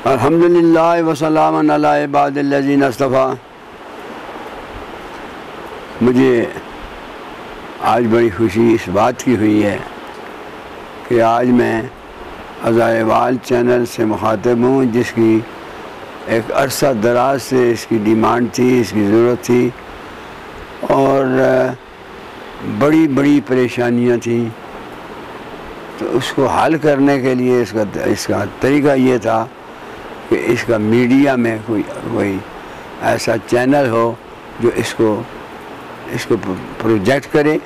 الحمدللہ وسلام علی عباد الذین اصطفیٰ۔ مجھے آج بڑی خوشی اس بات کی ہوئی ہے کہ آج میں ازارِ چینل سے مخاطب ہوں، جس کی ایک عرصہ دراز سے اس کی ڈیمانڈ تھی، اس کی ضرورت تھی، اور بڑی بڑی پریشانیاں تھیں۔ تو اس کو حل کرنے کے لیے اس کا طریقہ یہ تھا کہ اس کا میڈیا میں کوئی ایسا چینل ہو جو اس کو پروجیکٹ کرے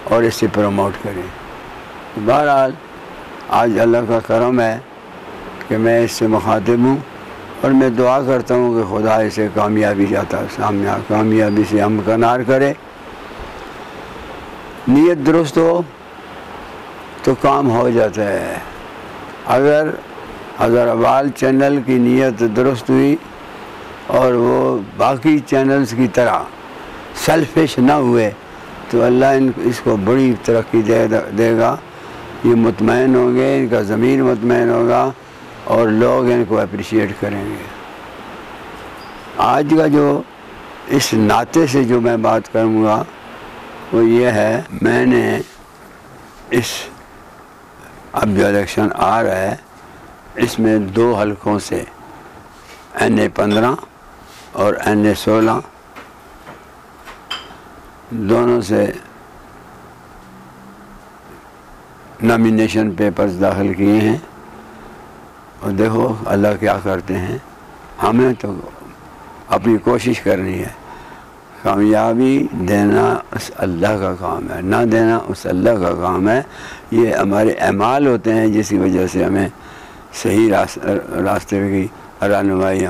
اور اس سے پروموٹ کرے۔ بہرحال آج اللہ کا کرم ہے کہ میں اس سے مخاطب ہوں، اور میں دعا کرتا ہوں کہ خدا اسے کامیابی سے ہمکنار کرے۔ نیت درست ہو تو کام ہو جاتا ہے۔ اگر ازارِ چینل کی نیت درست ہوئی اور وہ باقی چینلز کی طرح سیلفش نہ ہوئے تو اللہ اس کو بڑی ترقی دے گا۔ یہ مطمئن ہوں گے، ان کا ضمیر مطمئن ہوگا، اور لوگ ان کو اپریشیٹ کریں گے۔ آج کا جو اس ناطے سے جو میں بات کروں گا وہ یہ ہے، میں نے اب جو الیکشن آ رہا ہے اس میں 2 حلقوں سے NA-15 اور NA-16 دونوں سے نامینیشن پیپرز داخل کیے ہیں، اور دیکھو اللہ کیا کرتے ہیں۔ ہمیں تو اپنی کوشش کرنی ہے۔ کامیابی دینا اس اللہ کا کام ہے، نہ دینا اس اللہ کا کام ہے۔ یہ ہمارے اعمال ہوتے ہیں جس کی وجہ سے ہمیں صحیح راستے کی رہنمائی،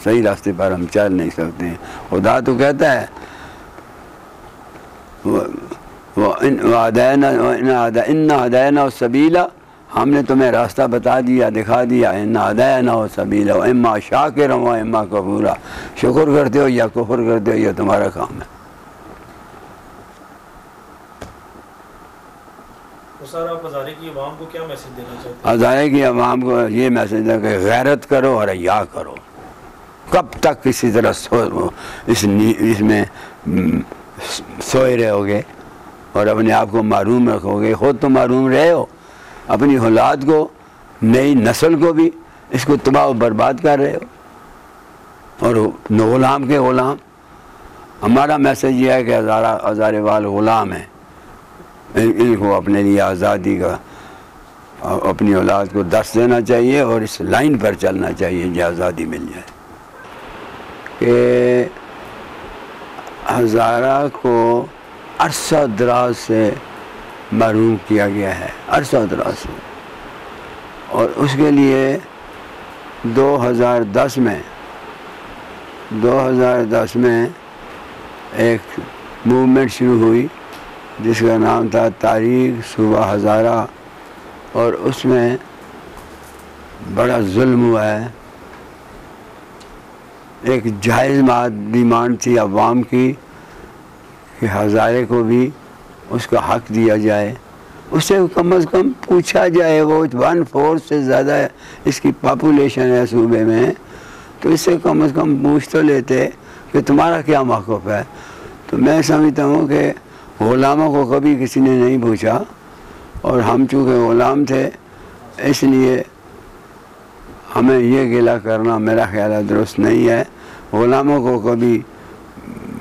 صحیح راستے پر ہم چل نہیں سکتے ہیں۔ خدا تو کہتا ہے اِنَّا هَدَيْنَاهُ السَّبِيلَ، ہم نے تمہیں راستہ بتا دیا، دکھا دیا۔ اِنَّا هَدَيْنَاهُ السَّبِيلَ وَإِمَّا شَاكِرًا وَإِمَّا كَفُورًا، شکر کرتے ہو یا کفر کرتے ہو، یہ تمہارا کام ہے۔ سر آپ ہزارے کی عوام کو کیا میسج دینا چاہتے ہیں؟ ہزارے کی عوام کو یہ میسج ہے کہ غیرت کرو اور حیا کرو۔ کب تک اسی طرح اس میں سوئے رہو گے اور اپنے آپ کو معروم رکھو گے؟ خود تو معروم رہے ہو، اپنی اولاد کو، نئی نسل کو بھی اس کو تباہ و برباد کر رہے ہو، اور غلام کے غلام۔ ہمارا میسج یہ ہے کہ ہزارے وال غلام ہیں، ان کو اپنے لیے آزادی کا، اپنی اولاد کو درس دینا چاہیے اور اس لائن پر چلنا چاہیے جو آزادی مل جائے۔ کہ ہزارہ کو عرصہ دراز سے محروم کیا گیا ہے، عرصہ دراز سے، اور اس کے لیے 2010 میں ایک موومنٹ شروع ہوئی جس کا نام تھا تحریک صوبہ ہزارہ، اور اس میں بڑا ظلم ہوا ہے۔ ایک جائز ڈیمانڈ تھی عوام کی کہ ہزارے کو بھی اس کا حق دیا جائے، اس سے کم از کم پوچھا جائے۔ وہ 1/4 سے زیادہ اس کی پاپولیشن ہے صوبے میں، تو اس سے کم از کم پوچھ تو لیتے کہ تمہارا کیا موقف ہے۔ تو میں سمجھتا ہوں کہ غلاموں کو کبھی کسی نے نہیں پوچھا، اور ہم چونکہ غلام تھے اس لیے ہمیں یہ گلہ کرنا میرا خیال ہے درست نہیں ہے۔ غلاموں کو کبھی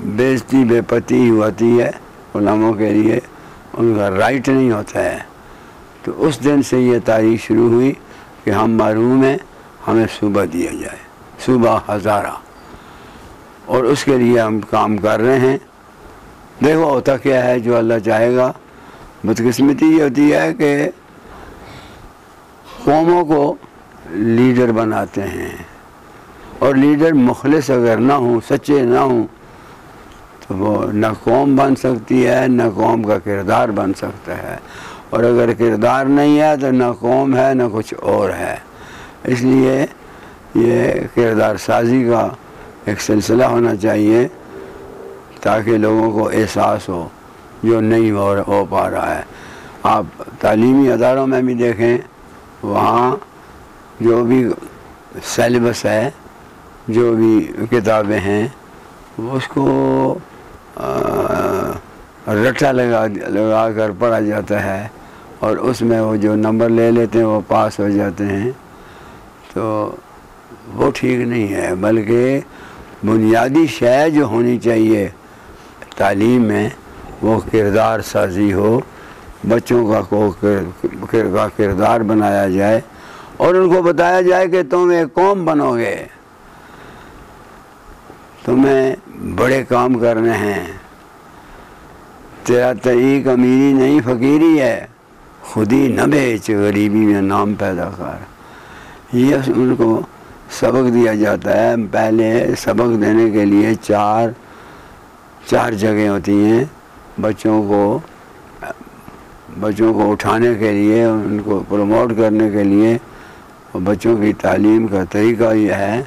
بےعزتی بے پتی ہوتی ہے، غلاموں کے لیے ان کا رائٹ نہیں ہوتا ہے۔ تو اس دن سے یہ تاریخ شروع ہوئی کہ ہم محروم ہیں، ہمیں صوبہ دیا جائے، صوبہ ہزارہ، اور اس کے لیے ہم کام کر رہے ہیں۔ دیکھو ہوتا کیا ہے، جو اللہ چاہے گا۔ بدقسمتی یہ ہوتی ہے کہ قوموں کو لیڈر بناتے ہیں، اور لیڈر مخلص اگر نہ ہوں، سچے نہ ہوں، تو وہ نہ قوم بن سکتی ہے، نہ قوم کا کردار بن سکتا ہے، اور اگر کردار نہیں ہے تو نہ قوم ہے نہ کچھ اور ہے۔ اس لیے یہ کردار سازی کا ایک سلسلہ ہونا چاہیے تاکہ لوگوں کو احساس ہو، جو نہیں ہو پا رہا ہے۔ آپ تعلیمی اداروں میں بھی دیکھیں، وہاں جو بھی سیلیبس ہے، جو بھی کتابیں ہیں، اس کو رٹا لگا کر پڑھا جاتا ہے، اور اس میں وہ جو نمبر لے لیتے ہیں وہ پاس ہو جاتے ہیں، تو وہ ٹھیک نہیں ہے۔ بلکہ بنیادی شے جو ہونی چاہیے تعلیم میں وہ کردار سازی ہو، بچوں کا کردار بنایا جائے، اور ان کو بتایا جائے کہ تم ایک قوم بنو گے، تمہیں بڑے کام کرنے ہیں، تیرا طریق امیری نہیں فقیری ہے، خودی نہ بیچ غریبی میں نام پیدا کر۔ یہ ان کو سبق دیا جاتا ہے۔ پہلے سبق دینے کے لیے چار جگہیں ہوتی ہیں بچوں کو اٹھانے کے لیے، ان کو پروموٹ کرنے کے لیے۔ بچوں کی تعلیم کا طریقہ یہ ہے،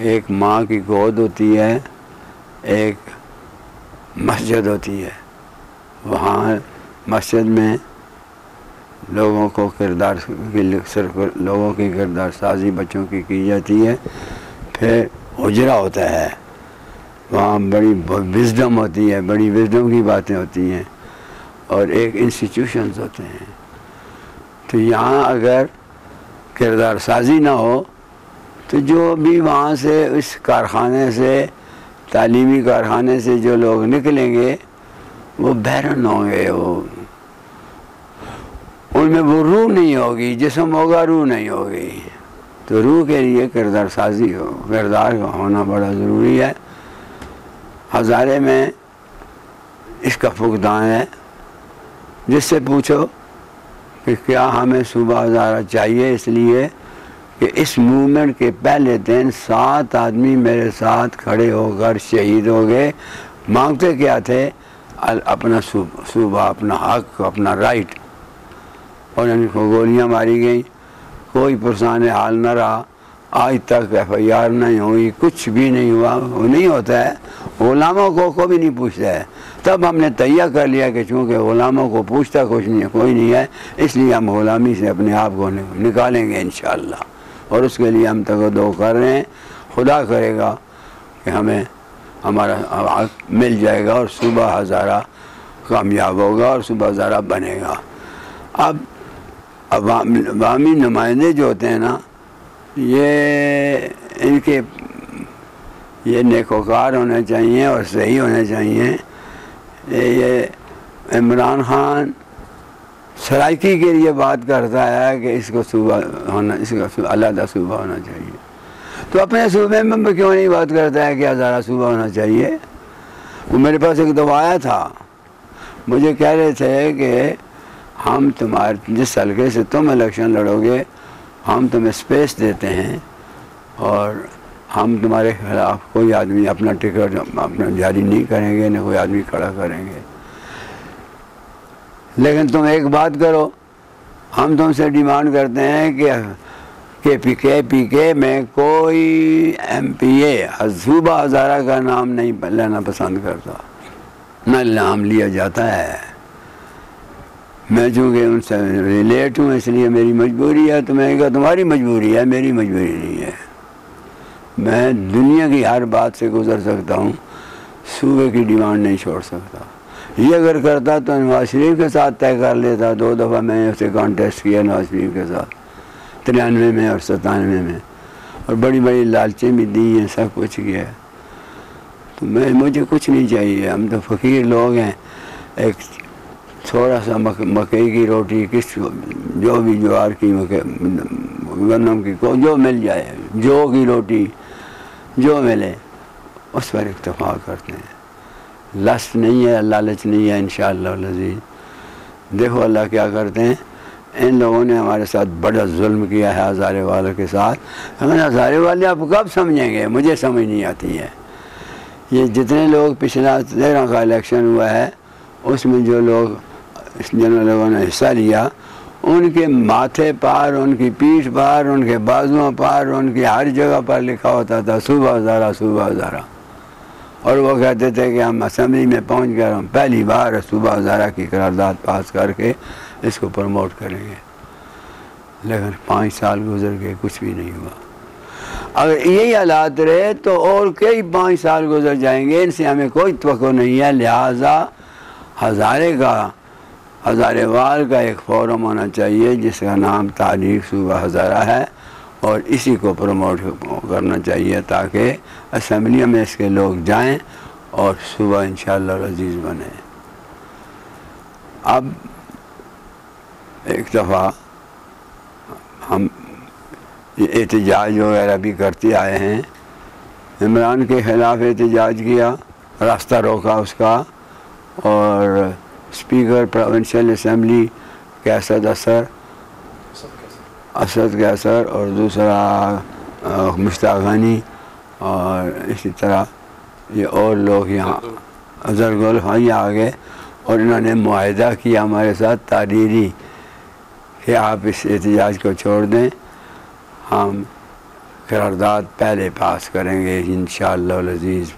ایک ماں کی گود ہوتی ہے، ایک مسجد ہوتی ہے، وہاں مسجد میں لوگوں کی کردار سازی بچوں کی جاتی ہے۔ پھر حجرہ ہوتا ہے، وہاں بڑی وزڈم ہوتی ہے، بڑی وزڈم کی باتیں ہوتی ہیں، اور ایک انسٹیٹیوشنز ہوتے ہیں۔ تو یہاں اگر کردار سازی نہ ہو تو جو بھی وہاں سے اس کارخانے سے، تعلیمی کارخانے سے جو لوگ نکلیں گے وہ بیرن ہوں گے، ان میں وہ روح نہیں ہوگی، جسم ہوگا روح نہیں ہوگی۔ تو روح کے لیے کردار سازی کردار کا ہونا بڑا ضروری ہے۔ ہزارے میں اس کا فقدان ہے۔ جس سے پوچھو کہ کیا ہمیں صوبہ ہزارہ چاہیے، اس لیے کہ اس موومنٹ کے پہلے دن 7 آدمی میرے ساتھ کھڑے ہو کر شہید ہو گئے۔ مانگتے کیا تھے؟ اپنا صوبہ، اپنا حق، اپنا رائٹ، اور ان کو گولیاں ماری گئیں، کوئی پرسان حال نہ رہا، آج تک FIR نہیں ہوئی، کچھ بھی نہیں ہوا۔ وہ نہیں ہوتا ہے، غلاموں کو بھی نہیں پوچھتا ہے۔ تب ہم نے تیہ کر لیا کہ چونکہ غلاموں کو پوچھتا کوئی نہیں ہے، اس لیے ہم غلامی سے اپنے آپ کو نکالیں گے انشاءاللہ، اور اس کے لیے ہم تگدو کر رہے ہیں۔ خدا کرے گا کہ ہمیں ہمارا حق مل جائے گا، اور صوبہ ہزارہ کامیاب ہوگا، اور صوبہ ہزارہ بنے گا۔ اب عوامی نمائندے جو ہوتے ہیں نا، یہ نیکوکار ہونے چاہیے اور صحیح ہونے چاہیے۔ یہ عمران خان سرائکی کے لیے بات کرتا ہے کہ اس کو صوبہ ہونا، اس کا علیحدہ صوبہ ہونا چاہیے، تو اپنے صوبے میں کیوں نہیں بات کرتا ہے کہ ہزارہ صوبہ ہونا چاہیے؟ وہ میرے پاس ایک دفعہ آیا تھا، مجھے کہہ رہے تھے کہ ہم جس حلقے سے تم الیکشن لڑو گے ہم تمہیں اسپیس دیتے ہیں، اور ہم تمہارے خلاف کوئی آدمی اپنا ٹکٹ اپنا جاری نہیں کریں گے، نہ کوئی آدمی کھڑا کریں گے، لیکن تم ایک بات کرو، ہم تم سے ڈیمانڈ کرتے ہیں کہ پی کے میں کوئی MPA صوبہ ہزارہ کا نام نہیں لینا پسند کرتا، نہ نام لیا جاتا ہے۔ میں چونکہ ان سے ریلیٹ ہوں، اس لیے میری مجبوری ہے۔ تو میں نے کہا تمہاری مجبوری ہے، میری مجبوری نہیں ہے۔ میں دنیا کی ہر بات سے گزر سکتا ہوں، صوبے کی ڈیمانڈ نہیں چھوڑ سکتا۔ یہ اگر کرتا تو نواز شریف کے ساتھ طے کر لیتا۔ 2 دفعہ میں نے اسے کانٹیسٹ کیا نواز شریف کے ساتھ، 93 میں اور 97 میں، اور بڑی بڑی لالچیں بھی دی ہیں، سب کچھ کیا ہے۔ تو مجھے کچھ نہیں چاہیے، ہم تو فقیر لوگ ہیں۔ ایک تھوڑا سا مکئی کی روٹی، جو بھی جوار کی، گندم کی، جو مل جائے، جو کی روٹی جو ملے اس پر اکتفا کرتے ہیں۔ لسٹ نہیں ہے، لالچ نہیں ہے انشاءاللہ العزیز۔ دیکھو اللہ کیا کرتے ہیں۔ ان لوگوں نے ہمارے ساتھ بڑا ظلم کیا ہے ہزارے والوں کے ساتھ۔ ہمیں ہزارے والے آپ کب سمجھیں گے؟ مجھے سمجھ نہیں آتی ہے۔ یہ جتنے لوگ پچھلا 13 کا الیکشن ہوا ہے، اس میں جو لوگ جن لوگوں نے حصہ لیا، ان کے ماتھے پر، ان کی پیٹھ پر، ان کے بازوؤں پر، ان کی ہر جگہ پر لکھا ہوتا تھا صوبہ ہزارہ، صوبہ ہزارہ، اور وہ کہتے تھے کہ ہم اسمبلی میں پہنچ کر ہم پہلی بار صوبہ ہزارہ کی قرارداد پاس کر کے اس کو پروموٹ کریں گے۔ لیکن 5 سال گزر گئے کچھ بھی نہیں ہوا. اگر یہی حالات رہے تو اور کئی 5 سال گزر جائیں گے، ان سے ہمیں کوئی توقع نہیں ہے. لہٰذا ہزارے وال کا ایک فورم ہونا چاہیے جس کا نام تاریخ صوبہ ہزارہ ہے، اور اسی کو پروموٹ کرنا چاہیے تاکہ اسمبلیوں میں اس کے لوگ جائیں اور صوبہ انشاءاللہ العزیز بنے. اب ایک دفعہ ہم احتجاج وغیرہ بھی کرتے آئے ہیں. عمران کے خلاف احتجاج کیا، راستہ روکا اس کا، اور اسپیکر پروونشل اسمبلی کے اسد کیسر اور دوسرا مشتاق غنی، اور اسی طرح یہ اور لوگ یہاں زرگول بھائی آ گئے، اور انہوں نے معاہدہ کیا ہمارے ساتھ تحریری کہ آپ اس احتجاج کو چھوڑ دیں، ہم قرارداد پہلے پاس کریں گے انشاءاللہ العزیز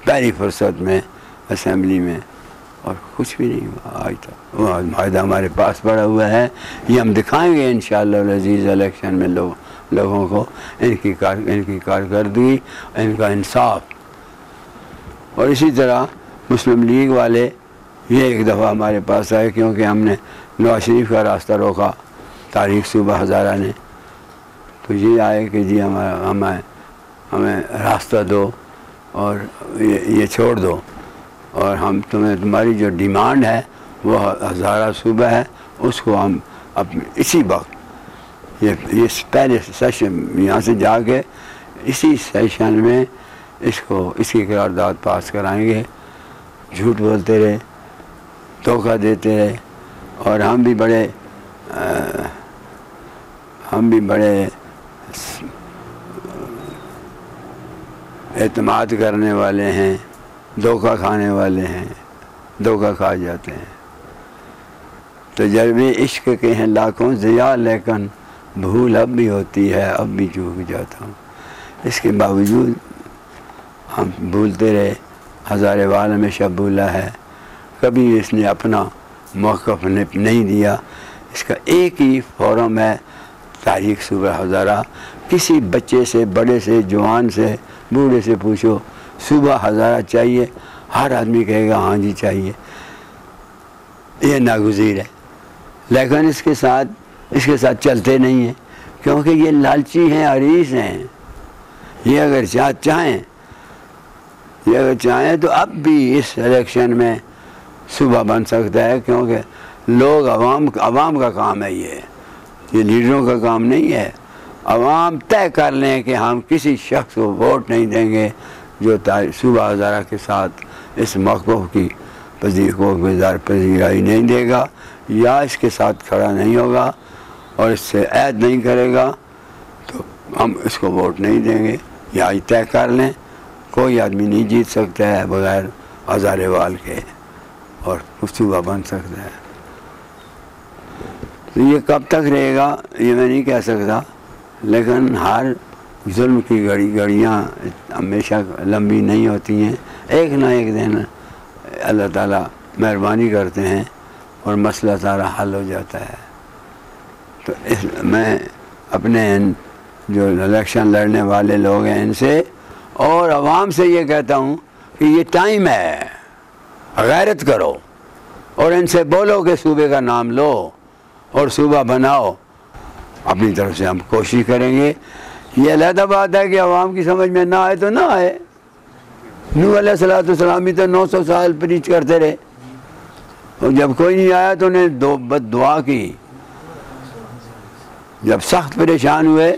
پہلی فرصت میں اسمبلی میں. اور کچھ بھی نہیں ہوا آج تک. وہ معاہدہ ہمارے پاس پڑا ہوا ہے، یہ ہم دکھائیں گے انشاءاللہ العزیز الیکشن میں لوگوں کو ان کی کارکردگی، ان کا انصاف. اور اسی طرح مسلم لیگ والے یہ ایک دفعہ ہمارے پاس آئے کیونکہ ہم نے نواز شریف کا راستہ روکا تاریخ صوبہ ہزارہ نے، تو یہ آئے کہ جی ہمیں راستہ دو اور یہ چھوڑ دو، اور ہم تمہاری جو ڈیمانڈ ہے وہ ہزارہ صوبہ ہے، اس کو ہم اسی وقت یہ پہلے سیشن یہاں سے جا کے اسی سیشن میں اس کی قرارداد پاس کرائیں گے. جھوٹ بولتے رہے، دھوکہ دیتے رہے، اور ہم بھی بڑے اعتماد کرنے والے ہیں، دھوکہ کھانے والے ہیں، دھوکہ کھا جاتے ہیں. تجربے عشق کے ہیں لاکھوں ضیاء، لیکن بھول اب بھی ہوتی ہے، اب بھی چوک جاتا ہوں. اس کے باوجود ہم بھولتے رہے. ہزارے وال ہمیشہ بھولا ہے، کبھی اس نے اپنا موقف نہیں دیا. اس کا ایک ہی فورم ہے تاریخ صوبہ ہزارہ. کسی بچے سے، بڑے سے، جوان سے، بوڑھے سے پوچھو صوبہ ہزارہ چاہیے، ہر آدمی کہے گا ہاں جی چاہیے. یہ ناگزیر ہے، لیکن اس کے ساتھ چلتے نہیں ہیں کیونکہ یہ لالچی ہیں، عریض ہیں. یہ اگر چاہیں تو اب بھی اس الیکشن میں صوبہ بن سکتا ہے، کیونکہ لوگ عوام کا کام ہے. یہ لیڈروں کا کام نہیں ہے. عوام طے کر لیں کہ ہم کسی شخص کو ووٹ نہیں دیں گے جو صوبہ ہزارہ کے ساتھ اس موقف کی پذیرائی نہیں دے گا، یا اس کے ساتھ کھڑا نہیں ہوگا اور اس سے عہد نہیں کرے گا، تو ہم اس کو ووٹ نہیں دیں گے. یا طے کر لیں، کوئی آدمی نہیں جیت سکتا ہے بغیر ہزارے وال کے، اور صوبہ بن سکتا ہے. تو یہ کب تک رہے گا یہ میں نہیں کہہ سکتا، لیکن ہر ظلم کی گھڑیاں ہمیشہ لمبی نہیں ہوتی ہیں. ایک نہ ایک دن اللہ تعالیٰ مہربانی کرتے ہیں اور مسئلہ سارا حل ہو جاتا ہے. تو میں اپنے جو الیکشن لڑنے والے لوگ ہیں ان سے اور عوام سے یہ کہتا ہوں کہ یہ ٹائم ہے، غیرت کرو اور ان سے بولو کہ صوبے کا نام لو اور صوبہ بناؤ. اپنی طرف سے ہم کوشش کریں گے. یہ علیحدہ بات ہے کہ عوام کی سمجھ میں نہ آئے تو نہ آئے. نوح علیہ السلام بھی تو 900 سال پریچ کرتے رہے، اور جب کوئی نہیں آیا تو انہیں بد دعا کی. جب سخت پریشان ہوئے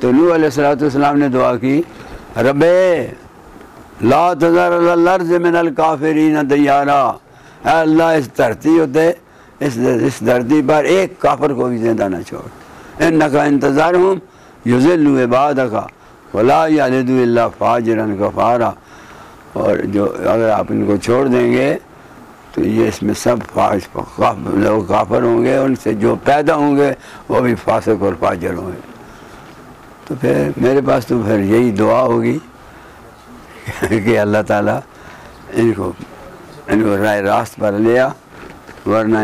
تو نوح علیہ السلام نے دعا کی، رب لا تذر علی الارض من الکافرین دیارا، اے اللہ اس دھرتی پر ایک کافر کو بھی زندہ نہ چھوڑ. انکا انتظارہم یضلوا عبادک ولا یلدوا الا فاجرا کفارا. اور جو اگر آپ ان کو چھوڑ دیں گے تو یہ اس میں سب لوگ کافر ہوں گے، ان سے جو پیدا ہوں گے وہ بھی فاسق اور فاجر ہوں گے. تو پھر میرے پاس تو پھر یہی دعا ہوگی کہ اللہ تعالیٰ ان کو رائے راست پر لیا، ورنہ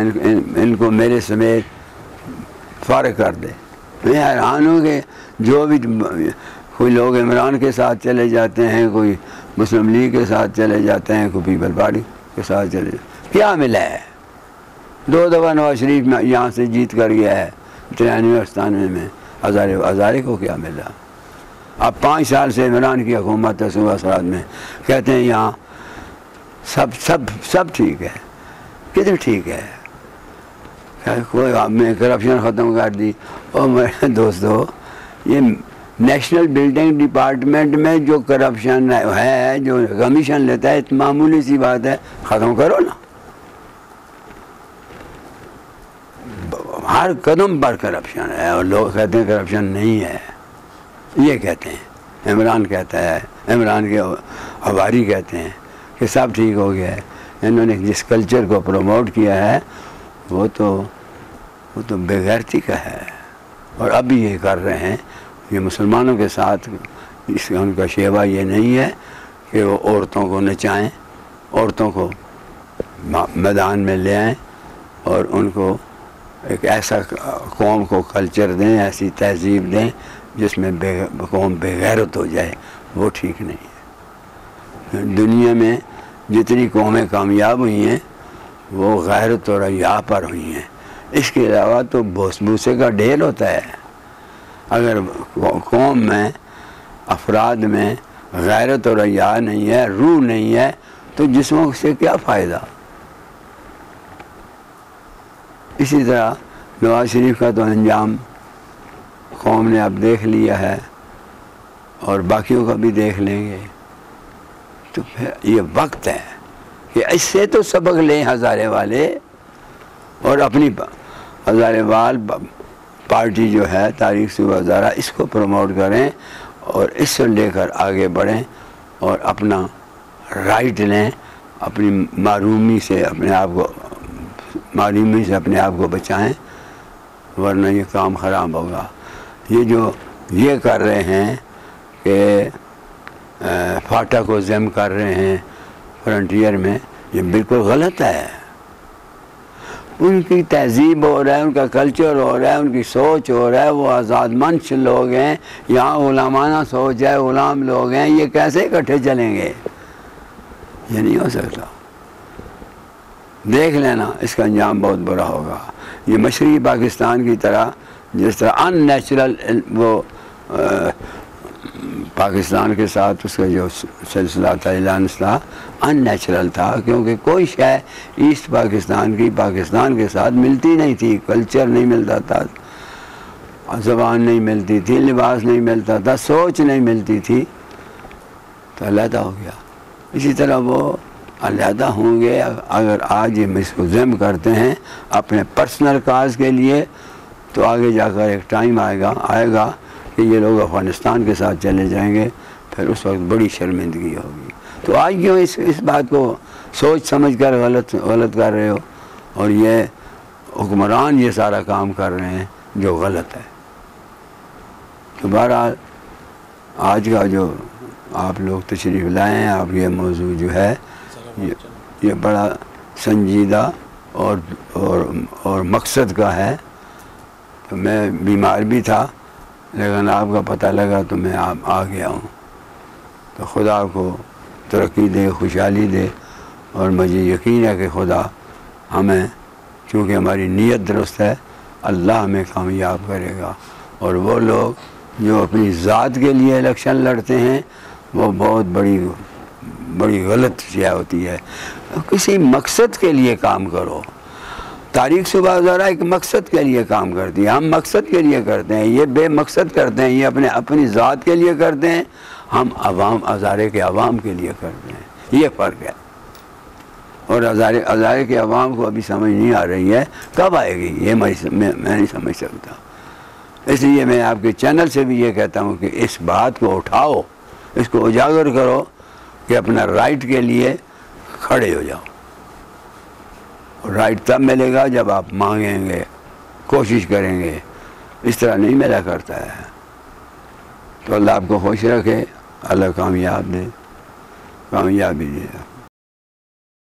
ان کو میرے سمیت فارغ کر دے. میں حیران ہوں کہ جو بھی کوئی لوگ عمران کے ساتھ چلے جاتے ہیں، کوئی مسلم لیگ کے ساتھ چلے جاتے ہیں، کوئی پیپل پارٹی کے ساتھ چلے جاتے، کیا ملا ہے؟ 2 دفعہ نواز شریف یہاں سے جیت کر گیا ہے 93 اور 97 میں، ہزارے کو کیا ملا؟ اب 5 سال سے عمران کی حکومت ہے صوبہ سرحد میں، کہتے ہیں یہاں سب ٹھیک ہے، کدھر ٹھیک ہے؟ کوئی آپ نے کرپشن ختم کر دی۔ اور میرے دوستو، یہ نیشنل بلڈنگ ڈپارٹمنٹ میں جو کرپشن ہے، جو کمیشن لیتا ہے، معمولی سی بات ہے، ختم کرو نا۔ ہر قدم پر کرپشن ہے اور لوگ کہتے ہیں کرپشن نہیں ہے، یہ کہتے ہیں، عمران کہتا ہے، عمران کے حواری کہتے ہیں کہ سب ٹھیک ہو گیا ہے۔ انہوں نے جس کلچر کو پروموٹ کیا ہے وہ تو بے غیرتی کا ہے، اور اب بھی یہ کر رہے ہیں۔ یہ مسلمانوں کے ساتھ ان کا شیوا یہ نہیں ہے کہ وہ عورتوں کو نچائیں، عورتوں کو میدان میں لے آئیں اور ان کو ایک ایسا قوم کو کلچر دیں، ایسی تہذیب دیں جس میں قوم بے غیرت ہو جائے، وہ ٹھیک نہیں ہے۔ دنیا میں جتنی قومیں کامیاب ہوئی ہیں وہ غیرت اور حیا پر ہوئی ہیں، اس کے علاوہ تو بھوس بھوسے کا ڈھیر ہوتا ہے۔ اگر قوم میں، افراد میں غیرت اور حیا نہیں ہے، روح نہیں ہے، تو جسموں سے کیا فائدہ؟ اسی طرح نواز شریف کا تو انجام قوم نے اب دیکھ لیا ہے اور باقیوں کا بھی دیکھ لیں گے، تو پھر یہ وقت ہے کہ اس سے تو سبق لیں ہزارے والے، اور اپنی ہزارے وال پارٹی جو ہے تاریخ صوبہ ہزارہ، اس کو پروموٹ کریں اور اس سے لے کر آگے بڑھیں اور اپنا رائٹ لیں، اپنی معرومی سے اپنے آپ کو بچائیں، ورنہ یہ کام خراب ہوگا۔ یہ کر رہے ہیں کہ فاٹا کو ضم کر رہے ہیں فرنٹیئر میں، یہ بالکل غلط ہے۔ ان کی تہذیب ہو رہا ہے، ان کا کلچر ہو رہا ہے، ان کی سوچ ہو رہا ہے، وہ آزاد منش لوگ ہیں، یہاں غلامانہ سوچ ہے، غلام لوگ ہیں، یہ کیسے اکٹھے چلیں گے؟ یہ نہیں ہو سکتا۔ دیکھ لینا، اس کا انجام بہت برا ہوگا۔ یہ مشرقی پاکستان کی طرح، جس طرح ان نیچرل وہ پاکستان کے ساتھ اس کا جو سلسلہ تھا، اعلان تھا، ان نیچرل تھا، کیونکہ کوئی شے ایسٹ پاکستان کی پاکستان کے ساتھ ملتی نہیں تھی، کلچر نہیں ملتا تھا، زبان نہیں ملتی تھی، لباس نہیں ملتا تھا، سوچ نہیں ملتی تھی، تو علیحدہ ہو گیا۔ اسی طرح وہ علیحدہ ہوں گے اگر آج یہ اس کو ضم کرتے ہیں اپنے پرسنل کاز کے لیے، تو آگے جا کر ایک ٹائم آئے گا کہ یہ لوگ افغانستان کے ساتھ چلے جائیں گے، پھر اس وقت بڑی شرمندگی ہوگی۔ تو آج کیوں اس بات کو سوچ سمجھ کر غلط کر رہے ہو، اور یہ حکمران یہ سارا کام کر رہے ہیں جو غلط ہے۔ تو بہرحال آج کا جو آپ لوگ تشریف لائے ہیں، آپ یہ موضوع جو ہے یہ بڑا سنجیدہ اور مقصد کا ہے۔ تو میں بیمار بھی تھا، لیکن آپ کا پتہ لگا تو میں آ گیا ہوں۔ تو خدا کو ترقی دے، خوشحالی دے، اور مجھے یقین ہے کہ خدا ہمیں، چونکہ ہماری نیت درست ہے، اللہ ہمیں کامیاب کرے گا۔ اور وہ لوگ جو اپنی ذات کے لیے الیکشن لڑتے ہیں، وہ بہت بڑی غلط چیز ہوتی ہے۔ کسی مقصد کے لیے کام کرو۔ تاریخ صوبہ ہزارہ ایک مقصد کے لیے کام کرتی ہے، ہم مقصد کے لیے کرتے ہیں، یہ بے مقصد کرتے ہیں، یہ اپنی ذات کے لیے کرتے ہیں، ہم ہزارے کے عوام کے لیے کرتے ہیں، یہ فرق ہے۔ اور ہزارے کے عوام کو ابھی سمجھ نہیں آ رہی ہے، کب آئے گی یہ میں نہیں سمجھ سکتا۔ اس لیے میں آپ کے چینل سے بھی یہ کہتا ہوں کہ اس بات کو اٹھاؤ، اس کو اجاگر کرو کہ اپنا رائٹ کے لیے کھڑے ہو جاؤ۔ رائٹ تب ملے گا جب آپ مانگیں گے، کوشش کریں گے، اس طرح نہیں ملا کرتا ہے۔ تو اللہ آپ کو خوش رکھے، اللہ کامیابی دے۔